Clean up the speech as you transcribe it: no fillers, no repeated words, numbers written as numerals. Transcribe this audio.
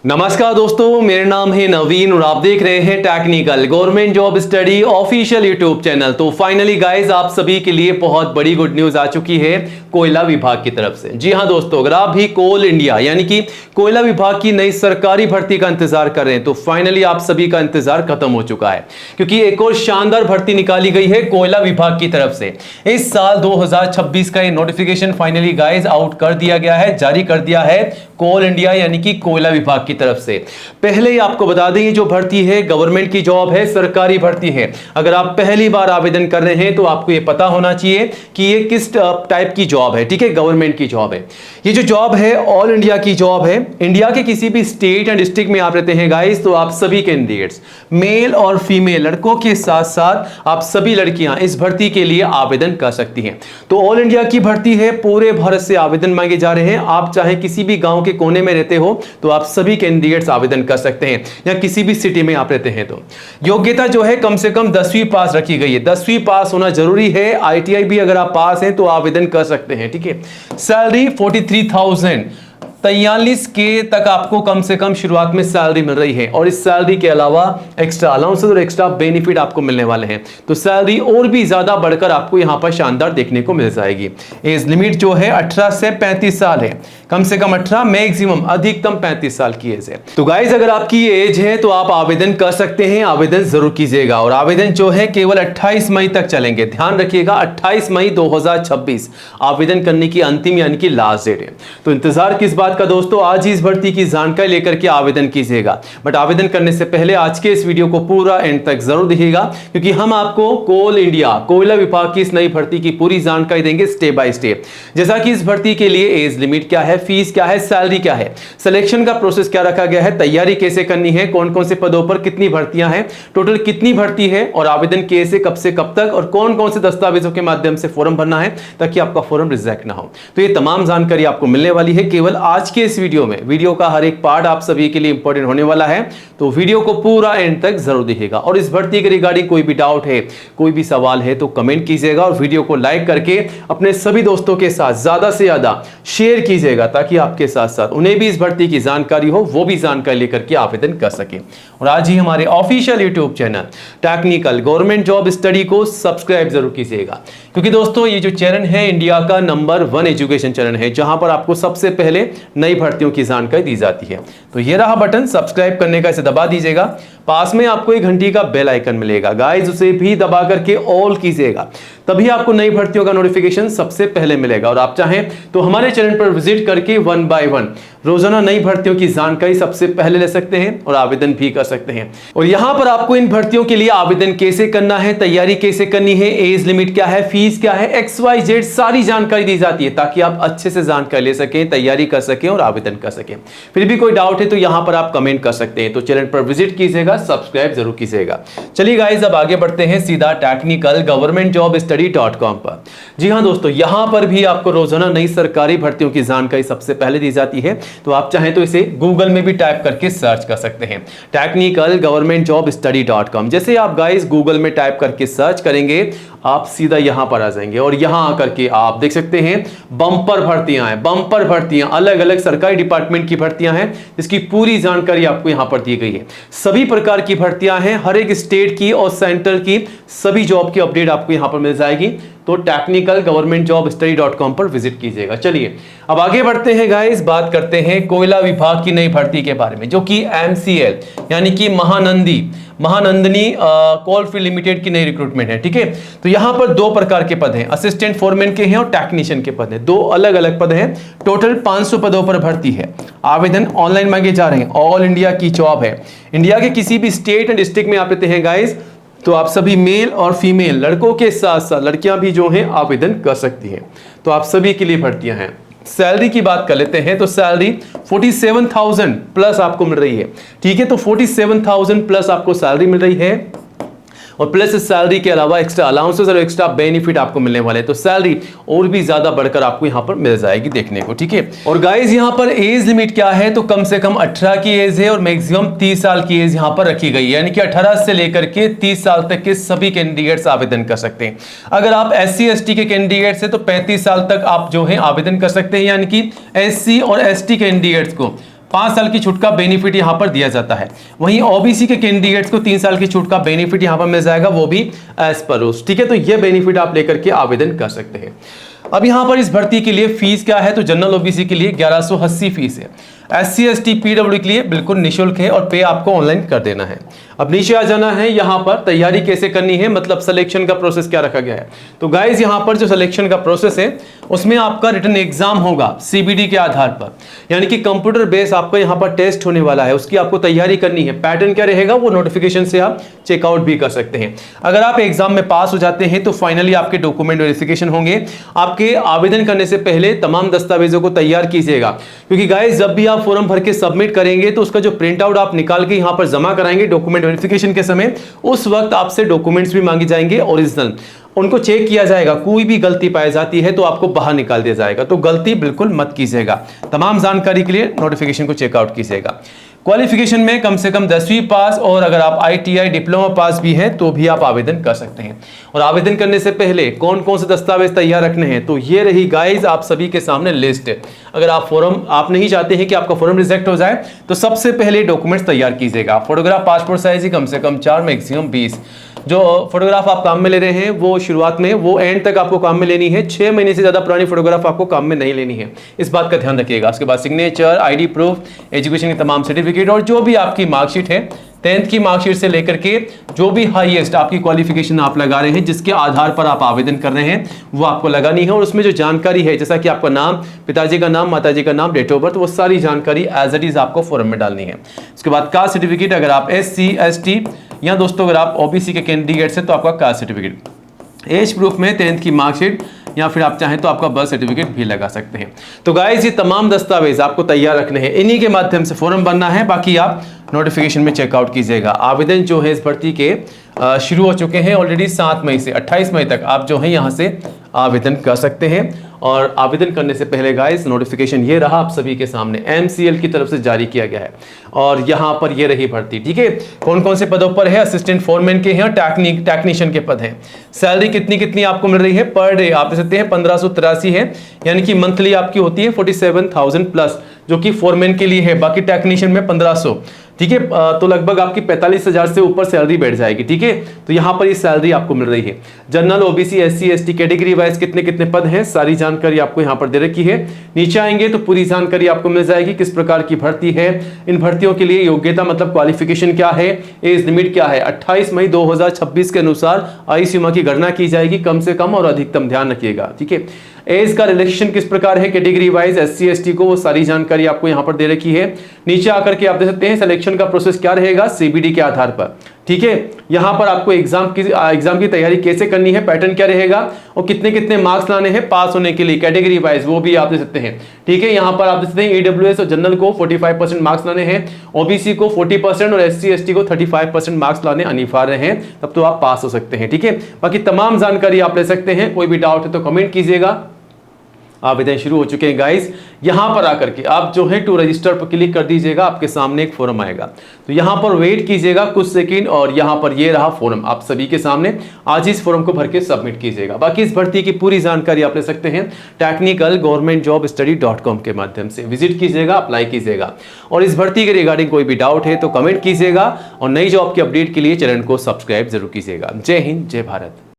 नमस्कार दोस्तों, मेरा नाम है नवीन और आप देख रहे हैं technical government job study official YouTube channel. तो फाइनली गाइस, आप सभी के लिए बहुत बड़ी गुड न्यूज आ चुकी है कोयला विभाग की तरफ से। जी हां दोस्तों, अगर आप भी कोल इंडिया यानी कि कोयला विभाग की नई सरकारी भर्ती का इंतजार कर रहे हैं तो फाइनली आप सभी का इंतजार खत्म हो चुका है, क्योंकि एक और शानदार भर्ती निकाली गई है कोयला विभाग की तरफ से। इस साल 2026 का ये नोटिफिकेशन फाइनली गाइस आउट कर दिया गया है, जारी कर दिया है कोल इंडिया यानी कि कोयला विभाग की तरफ से। पहले ही आपको बता दें, ये जो भर्ती है गवर्नमेंट की जॉब है, सरकारी भर्ती है। अगर आप पहली बार आवेदन कर रहे हैं तो आपको ये पता होना चाहिए कि ये किस टाइप की जॉब है। ठीक है, गवर्नमेंट की जॉब है। ये जो जॉब है ऑल इंडिया की जॉब है। इंडिया के किसी भी स्टेट एंड डिस्ट्रिक्ट में आप रहते हैं गाइस, तो आप सभी कैंडिडेट्स मेल और फीमेल लड़कों के साथ साथ आप सभी लड़कियां इस भर्ती के लिए आवेदन कर सकती हैं। तो ऑल इंडिया की भर्ती है, पूरे भारत से आवेदन मांगे जा रहे हैं। आप चाहे किसी भी गांव के कोने में रहते हो तो आप सभी कैंडिडेट्स आवेदन कर सकते हैं, या किसी भी सिटी में आप रहते हैं तो। योग्यता जो है कम से कम 10वीं पास रखी गई है। 10वीं पास होना जरूरी है। आईटीआई भी अगर आप पास हैं तो आवेदन कर सकते हैं। ठीक है, सैलरी 43,000 43 के तक आपको कम से कम शुरुआत में सैलरी मिल रही है, और इस सैलरी के अलावा एक्स्ट्रा अलाउंसेस और एक्स्ट्रा बेनिफिट आपको मिलने वाले हैं। तो सैलरी और भी ज्यादा बढ़कर आपको यहां पर शानदार देखने को मिल जाएगी। एज लिमिट जो है 18 से 35 साल है, कम से कम 18, मैक्सिमम अधिकतम 35 साल की एज है। तो गाइज, अगर आपकी एज है तो आप आवेदन कर सकते हैं। आवेदन जरूर कीजिएगा, और आवेदन जो है केवल 28 मई तक चलेंगे। ध्यान रखिएगा, 28 मई 2026 आवेदन करने की अंतिम यानी कि लास्ट डेट है। तो इंतजार किस बात का दोस्तों, आज ही इस भर्ती की जानकारी लेकर के आवेदन कीजिएगा। बट आवेदन करने से पहले आज के इस वीडियो को पूरा एंड तक जरूर देखिएगा, क्योंकि हम आपको कोल इंडिया कोयला विभाग की इस नई भर्ती की पूरी जानकारी देंगे स्टेप बाय स्टेप। जैसा कि इस भर्ती के लिए एज लिमिट क्या है, फीस क्या है, सैलरी क्या है, सिलेक्शन का प्रोसेस क्या रखा गया है, तैयारी कैसे करनी है, कौन कौन से पदों पर कितनी भर्तियां हैं, टोटल कितनी भर्ती है, और आवेदन कैसे, कब से कब तक, और कौन कौन से दस्तावेजों के माध्यम से फॉर्म भरना है ताकि आपका फॉर्म रिजेक्ट ना हो। तो ये तमाम जानकारी आपको मिलने वाली है केवल आज के इस वीडियो में। वीडियो का हर एक पार्ट आप सभी के लिए इंपॉर्टेंट होने वाला है, तो वीडियो को पूरा एंड तक जरूर देखिएगा। और इस भर्ती के रिगार्डिंग कोई भी डाउट है, कोई भी सवाल है तो कमेंट कीजिएगा, और वीडियो को लाइक करके अपने सभी दोस्तों के साथ ज्यादा से ज्यादा शेयर कीजिएगा, ताकि आपके साथ साथ उन्हें भी इस भर्ती की जानकारी हो, वो भी जानकारी लेकर के आवेदन कर सके। और आज ही हमारे official YouTube channel technical government job study को सब्सक्राइब जरूर कीजिएगा, क्योंकि दोस्तों ये जो चैनल है इंडिया का नंबर 1 एजुकेशन चैनल है, जहां पर आपको सबसे पहले नई भर्तियों की जानकारी दी जाती है। तो ये रहा बटन सब्सक्राइब करने का, इसे दबा दीजिएगा। पास में आपको एक घंटी का बेल आइकन मिलेगा गाइस, उसे भी दबा करके ऑल कीजिएगा, तभी आपको नई भर्तियों का नोटिफिकेशन सबसे पहले मिलेगा। और आप चाहें तो हमारे चैनल पर विजिट करके 1 बाय 1 रोजाना नई भर्तियों की जानकारी सबसे पहले ले सकते हैं और आवेदन भी कर सकते हैं। और यहां पर आपको इन भर्तियों के लिए आवेदन कैसे करना है, तैयारी कैसे करनी है, एज लिमिट क्या है, फीस क्या है, XYZ सारी जानकारी दी जाती है, ताकि आप अच्छे से जानकारी ले सकें, तैयारी कर सकें और आवेदन कर सकें। फिर भी कोई डाउट है तो यहां पर आप कमेंट कर सकते हैं। तो चैनल पर विजिट कीजिएगा, सब्सक्राइब जरूर कीजिएगा। चलिए गाइस, अब आगे बढ़ते हैं सीधा टेक्निकल गवर्नमेंट जॉब स्टडी.com पर। जी हां दोस्तों, यहां पर भी आपको रोजाना नई सरकारी भर्तियों की जानकारी सबसे पहले दी जाती है। तो आप चाहें तो इसे गूगल में भी टाइप करके सर्च कर सकते हैं, टेक्निकल गवर्नमेंट जॉब स्टडी.com। जैसे आप गाइस गूगल में टाइप करके सर्च करेंगे, आप सीधा यहां पर आ जाएंगे, और यहां आकर के आप देख सकते हैं बम्पर भर्तियां हैं। बम्पर भर्तियां अलग अलग सरकारी डिपार्टमेंट की भर्तियां हैं, जिसकी पूरी जानकारी आपको यहां पर दी गई है। सभी प्रकार की भर्तियां हैं, हर एक स्टेट की और सेंटर की सभी जॉब की अपडेट आपको यहां पर मिल जाएगी। तो टेक्निकल गवर्नमेंट जॉब स्टडी.com पर विजिट कीजिएगा। चलिए अब आगे बढ़ते हैं गाइस, बात करते हैं कोयला विभाग की नई भर्ती के बारे में, जो कि MCL यानी कि महानंदिनी कोलफील्ड लिमिटेड की नई रिक्रूटमेंट है। ठीक है, तो यहां पर 2 प्रकार के पद हैं, असिस्टेंट फोरमैन के हैं और टेक्नीशियन के पद हैं। 2 अलग अलग पद हैं। टोटल 500 पदों पर भर्ती है। आवेदन ऑनलाइन मांगे जा रहे हैं। ऑल इंडिया की जॉब है। इंडिया के किसी भी स्टेट एंड डिस्ट्रिक्ट में आप रहते हैं गाइस, तो आप सभी मेल और फीमेल लड़कों के साथ साथ लड़कियां भी जो हैं आवेदन कर सकती हैं। तो आप सभी के लिए भर्तियां हैं। सैलरी की बात कर लेते हैं, तो सैलरी 47,000 प्लस आपको मिल रही है। ठीक है, तो 47,000 प्लस आपको सैलरी मिल रही है, और प्लस इस सैलरी के अलावा एक्स्ट्रा अलाउंसेस और एक्स्ट्रा बेनिफिट आपको मिलने वाले हैं। तो सैलरी और भी ज्यादा बढ़कर आपको यहां पर मिल जाएगी देखने को। ठीक है, और गाइस यहां पर एज लिमिट क्या है, तो कम से कम 18 की एज है, और मैक्सिमम 30 साल की एज यहां पर रखी गई है, यानी कि 18 से लेकर के 30 साल तक के सभी कैंडिडेट्स आवेदन कर सकते हैं। अगर आप SC ST के कैंडिडेट्स हैं तो 35 साल तक आप जो है आवेदन कर सकते हैं, यानी कि SC और ST कैंडिडेट्स को 5 साल की छूट का बेनिफिट यहां पर दिया जाता है। वहीं ओबीसी के कैंडिडेट्स को 3 साल की छूट का बेनिफिट यहां पर मिल जाएगा, वो भी एज पर रूल्स। ठीक है, तो ये बेनिफिट आप लेकर के आवेदन कर सकते हैं। अब यहां पर इस भर्ती के लिए फीस क्या है, तो जनरल ओबीसी के लिए 1180 फीस है। SC ST PW के लिए बिल्कुल निःशुल्क है और पे आपको ऑनलाइन कर देना है। अब नीचे आ जाना है, यहां पर तैयारी कैसे करनी है, मतलब सिलेक्शन का प्रोसेस क्या रखा गया है। तो गाइज यहां पर जो सिलेक्शन का प्रोसेस है उसमें आपका रिटन एग्जाम होगा CBD के आधार पर, यानी कि कंप्यूटर बेस आपका यहां पर टेस्ट होने वाला है, उसकी आपको तैयारी करनी है। पैटर्न क्या रहेगा वो नोटिफिकेशन से आप चेकआउट भी कर सकते हैं। अगर आप एग्जाम में पास हो जाते हैं तो फाइनली आपके डॉक्यूमेंट वेरिफिकेशन होंगे। आपके आवेदन करने से पहले तमाम दस्तावेजों को तैयार कीजिएगा, क्योंकि गाइज जब भी आप फॉर्म भर के सबमिट करेंगे तो उसका जो प्रिंट आउट आप निकाल के यहां पर जमा कराएंगे डॉक्यूमेंट वेरिफिकेशन के समय, उस वक्त आपसे डॉक्यूमेंट्स भी मांगे जाएंगे ओरिजिनल, उनको चेक किया जाएगा। कोई भी गलती पाई जाती है तो आपको बाहर निकाल दिया जाएगा, तो गलती बिल्कुल मत कीजिएगा। तमाम जानकारी के लिए नोटिफिकेशन को चेकआउट कीजिएगा। क्वालिफिकेशन में कम से कम 10वीं पास, और अगर आप ITI डिप्लोमा पास भी हैं तो भी आप आवेदन कर सकते हैं। और आवेदन करने से पहले कौन कौन से दस्तावेज तैयार रखने हैं, तो ये रही गाइज आप सभी के सामने लिस्ट। अगर आप नहीं चाहते हैं कि आपका फॉर्म रिजेक्ट हो जाए तो सबसे पहले डॉक्यूमेंट्स तैयार कीजिएगा। फोटोग्राफ पासपोर्ट साइज ही कम से कम 4, मैक्सिमम 20। जो फोटोग्राफ आप काम में ले रहे हैं वो शुरुआत में, वो एंड तक आपको काम में लेनी है। 6 महीने से ज्यादा पुरानी फोटोग्राफ आपको काम में नहीं लेनी है, इस बात का ध्यान रखिएगा। उसके बाद सिग्नेचर, ID प्रूफ, एजुकेशन के तमाम सर्टिफिकेट और जो भी आपकी मार्कशीट है, 10th की मार्कशीट से लेकर के जो भी हाईएस्ट आपकी क्वालिफिकेशन आप लगा रहे हैं, जिसके आधार पर आप आवेदन कर रहे हैं, वो आपको लगानी है। और उसमें जो जानकारी है, जैसा कि आपका नाम, पिताजी का नाम, माताजी का नाम, डेट ऑफ बर्थ, वो सारी जानकारी एज इट इज आपको फॉर्म में डालनी है। उसके बाद कास्ट सर्टिफिकेट, अगर आप SC ST या दोस्तों अगर आप OBC के कैंडिडेट्स हैं तो आपका कास्ट सर्टिफिकेट। एज प्रूफ में 10th की मार्कशीट, या फिर आप चाहें तो आपका बर्थ सर्टिफिकेट भी लगा सकते हैं। तो गाइस ये तमाम दस्तावेज आपको तैयार रखने हैं, इन्हीं के माध्यम से फॉर्म बनना है। बाकी आप नोटिफिकेशन में चेकआउट कीजिएगा। आवेदन जो है इस भर्ती के शुरू हो चुके हैं ऑलरेडी। 7 मई से 28 मई तक आप जो है यहाँ से आवेदन कर सकते हैं। और आवेदन करने से पहले गाइस नोटिफिकेशन ये रहा आप सभी के सामने, MCL की तरफ से जारी किया गया है। और यहाँ पर ये रही भर्ती, ठीक है। कौन कौन से पदों पर है, असिस्टेंट फोरमैन के हैं, टेक्नीशियन के पद हैं। सैलरी कितनी कितनी आपको मिल रही है पर डे, आप दे सकते हैं 1583 है, यानी कि मंथली आपकी होती है 47,000 प्लस, जो कि फोरमैन के लिए है। बाकी टेक्नीशियन में 1500, ठीक है। तो लगभग आपकी 45,000 से ऊपर सैलरी बैठ जाएगी, ठीक है। तो यहाँ पर ये सैलरी आपको मिल रही है। General, OBC, SC ST category wise कितने कितने पद हैं, सारी जानकारी आपको यहाँ पर दे रखी है। नीचे आएंगे तो पूरी जानकारी आपको मिल जाएगी, किस प्रकार की भर्ती है, इन भर्तियों के लिए योग्यता मतलब क्वालिफिकेशन क्या है, एज लिमिट क्या है। 28 मई 2026 के अनुसार आयु सीमा की गणना की जाएगी, कम से कम और अधिकतम, ध्यान रखिएगा, ठीक है। एज का रिलेक्शन किस प्रकार है कैटेगरी वाइज SC ST को, वो सारी जानकारी आपको यहाँ पर दे रखी है। नीचे आकर के आप देख सकते हैं सिलेक्शन का प्रोसेस क्या रहेगा CBD के आधार पर, ठीक है। यहाँ पर आपको एग्जाम की तैयारी कैसे करनी है, पैटर्न क्या रहेगा और कितने कितने मार्क्स लाने हैं पास होने के लिए कैटेगरी वाइज, वो भी आप देख सकते हैं, ठीक है। यहाँ पर आप देख सकते हैं EWS और जनरल को 45% मार्क्स लाने हैं, OBC को 40% और SC ST को 35% मार्क्स लाने अनिवार्य हैं, तब तो आप पास हो सकते हैं, ठीक है। बाकी तमाम जानकारी आप ले सकते हैं। कोई भी डाउट है तो कमेंट कीजिएगा। आवेदन शुरू हो चुके हैं गाइस। यहां पर आकर के आप जो है टू रजिस्टर पर क्लिक कर दीजिएगा, आपके सामने एक फॉर्म आएगा, तो यहां पर वेट कीजिएगा कुछ सेकंड, और यहां पर ये रहा फॉर्म आप सभी के सामने। आज इस फॉर्म को भर के सबमिट कीजिएगा। बाकी इस भर्ती की पूरी जानकारी आप ले सकते हैं technicalgovernmentjobstudy.com के माध्यम से। विजिट कीजिएगा, अप्लाई कीजिएगा। और इस भर्ती के रिगार्डिंग कोई भी डाउट है तो कमेंट कीजिएगा, और नई जॉब की अपडेट के लिए चैनल को सब्सक्राइब जरूर कीजिएगा। जय हिंद, जय भारत।